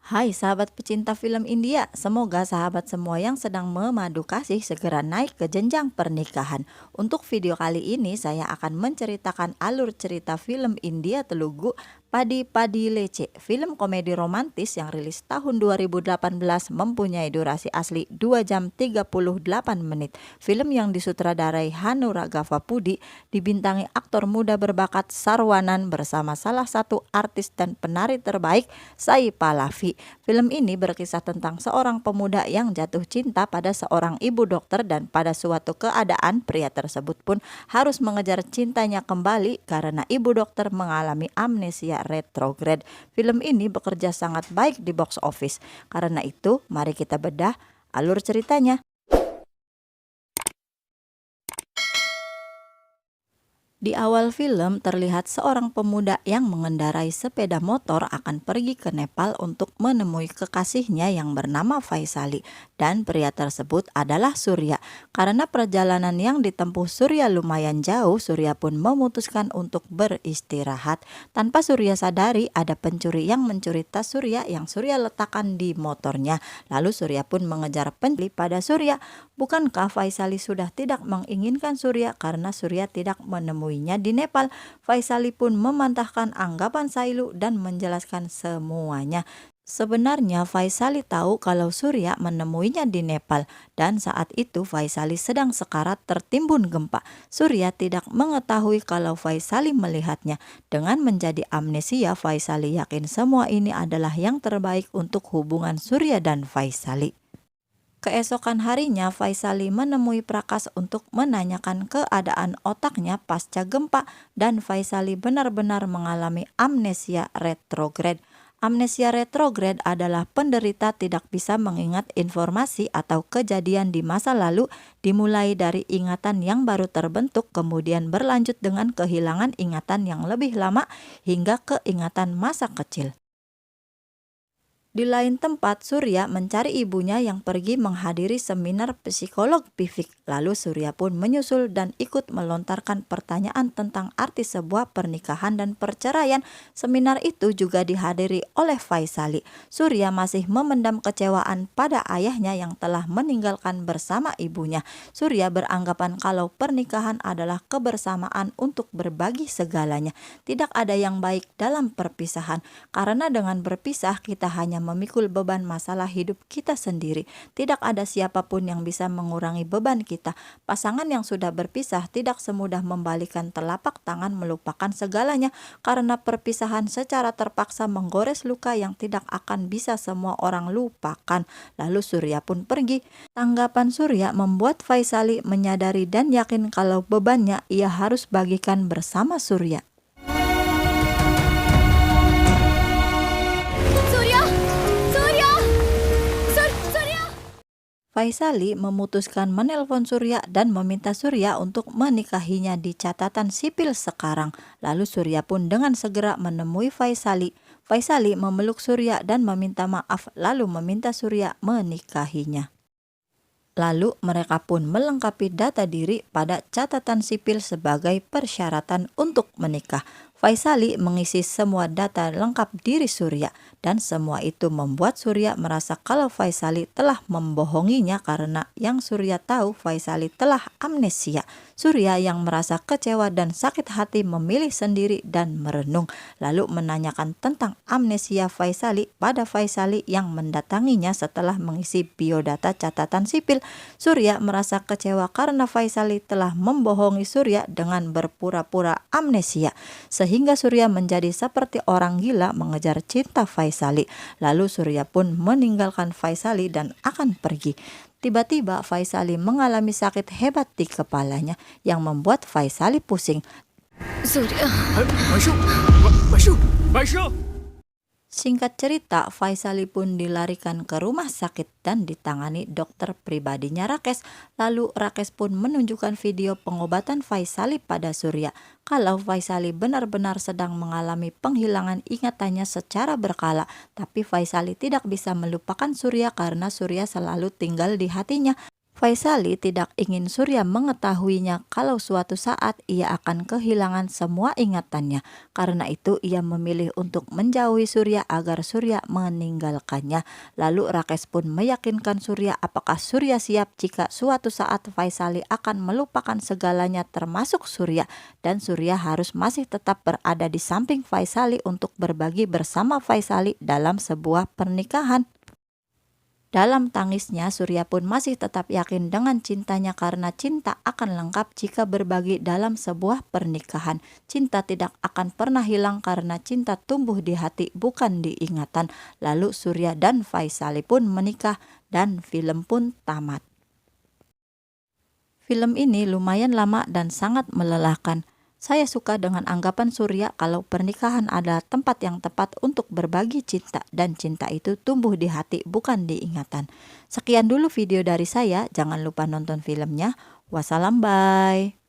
Hai sahabat pecinta film India, semoga sahabat semua yang sedang memadu kasih segera naik ke jenjang pernikahan. Untuk video kali ini saya akan menceritakan alur cerita film India Telugu Padi Padi Lece. Film komedi romantis yang rilis tahun 2018 mempunyai durasi asli 2 jam 38 menit. Film yang disutradarai Hanu Raghav Pudi dibintangi aktor muda berbakat Sarwanan bersama salah satu artis dan penari terbaik Sai Pallavi. Film ini berkisah tentang seorang pemuda yang jatuh cinta pada seorang ibu dokter dan pada suatu keadaan pria tersebut pun harus mengejar cintanya kembali karena ibu dokter mengalami amnesia retrograd. Film ini bekerja sangat baik di box office. Karena itu, mari kita bedah alur ceritanya. Di awal film terlihat seorang pemuda yang mengendarai sepeda motor akan pergi ke Nepal untuk menemui kekasihnya yang bernama Faisali, dan pria tersebut adalah Surya. Karena perjalanan yang ditempuh Surya lumayan jauh, Surya pun memutuskan untuk beristirahat. Tanpa Surya sadari, ada pencuri yang mencuri tas Surya yang Surya letakkan di motornya. Lalu Surya pun mengejar pencuri pada Surya. Bukankah Faisali sudah tidak menginginkan Surya karena Surya tidak menemuinya di Nepal? Faisali pun memantahkan anggapan Sailu dan menjelaskan semuanya. Sebenarnya Faisali tahu kalau Surya menemuinya di Nepal dan saat itu Faisali sedang sekarat tertimbun gempa. Surya tidak mengetahui kalau Faisali melihatnya. Dengan menjadi amnesia, Faisali yakin semua ini adalah yang terbaik untuk hubungan Surya dan Faisali. Keesokan harinya, Faisali menemui Prakas untuk menanyakan keadaan otaknya pasca gempa dan Faisali benar-benar mengalami amnesia retrograd. Amnesia retrograd adalah penderita tidak bisa mengingat informasi atau kejadian di masa lalu, dimulai dari ingatan yang baru terbentuk kemudian berlanjut dengan kehilangan ingatan yang lebih lama hingga keingatan masa kecil. Di lain tempat, Surya mencari ibunya yang pergi menghadiri seminar psikolog Pivik. Lalu Surya pun menyusul dan ikut melontarkan pertanyaan tentang arti sebuah pernikahan dan perceraian. Seminar itu juga dihadiri oleh Faisali. Surya masih memendam kecewaan pada ayahnya yang telah meninggalkan bersama ibunya. Surya beranggapan kalau pernikahan adalah kebersamaan untuk berbagi segalanya. Tidak ada yang baik dalam perpisahan, karena dengan berpisah kita hanya memikul beban masalah hidup kita sendiri. Tidak ada siapapun yang bisa mengurangi beban kita. Pasangan yang sudah berpisah tidak semudah membalikan telapak tangan melupakan segalanya, karena perpisahan secara terpaksa menggores luka yang tidak akan bisa semua orang lupakan. Lalu Surya pun pergi. Tanggapan Surya membuat Faisali menyadari dan yakin kalau bebannya ia harus bagikan bersama Surya. Faisali memutuskan menelpon Surya dan meminta Surya untuk menikahinya di catatan sipil sekarang. Lalu Surya pun dengan segera menemui Faisali. Faisali memeluk Surya dan meminta maaf, lalu meminta Surya menikahinya. Lalu mereka pun melengkapi data diri pada catatan sipil sebagai persyaratan untuk menikah. Faisali mengisi semua data lengkap diri Surya dan semua itu membuat Surya merasa kalau Faisali telah membohonginya karena yang Surya tahu Faisali telah amnesia. Surya yang merasa kecewa dan sakit hati memilih sendiri dan merenung, lalu menanyakan tentang amnesia Faisali pada Faisali yang mendatanginya setelah mengisi biodata catatan sipil. Surya merasa kecewa karena Faisali telah membohongi Surya dengan berpura-pura amnesia, sehingga Surya menjadi seperti orang gila mengejar cinta Faisali. Lalu Surya pun meninggalkan Faisali dan akan pergi. Tiba-tiba Faisali mengalami sakit hebat di kepalanya yang membuat Faisali pusing. Surya, Maisha! Singkat cerita, Faisali pun dilarikan ke rumah sakit dan ditangani dokter pribadinya Rakesh. Lalu Rakesh pun menunjukkan video pengobatan Faisali pada Surya. Kalau Faisali benar-benar sedang mengalami penghilangan ingatannya secara berkala, tapi Faisali tidak bisa melupakan Surya karena Surya selalu tinggal di hatinya. Faisali tidak ingin Surya mengetahuinya kalau suatu saat ia akan kehilangan semua ingatannya. Karena itu ia memilih untuk menjauhi Surya agar Surya meninggalkannya. Lalu Rakesh pun meyakinkan Surya apakah Surya siap jika suatu saat Faisali akan melupakan segalanya termasuk Surya. Dan Surya harus masih tetap berada di samping Faisali untuk berbagi bersama Faisali dalam sebuah pernikahan. Dalam tangisnya, Surya pun masih tetap yakin dengan cintanya karena cinta akan lengkap jika berbagi dalam sebuah pernikahan. Cinta tidak akan pernah hilang karena cinta tumbuh di hati bukan di ingatan. Lalu Surya dan Faisali pun menikah dan film pun tamat. Film ini lumayan lama dan sangat melelahkan. Saya suka dengan anggapan Surya kalau pernikahan adalah tempat yang tepat untuk berbagi cinta dan cinta itu tumbuh di hati bukan di ingatan. Sekian dulu video dari saya, jangan lupa nonton filmnya. Wassalam, bye.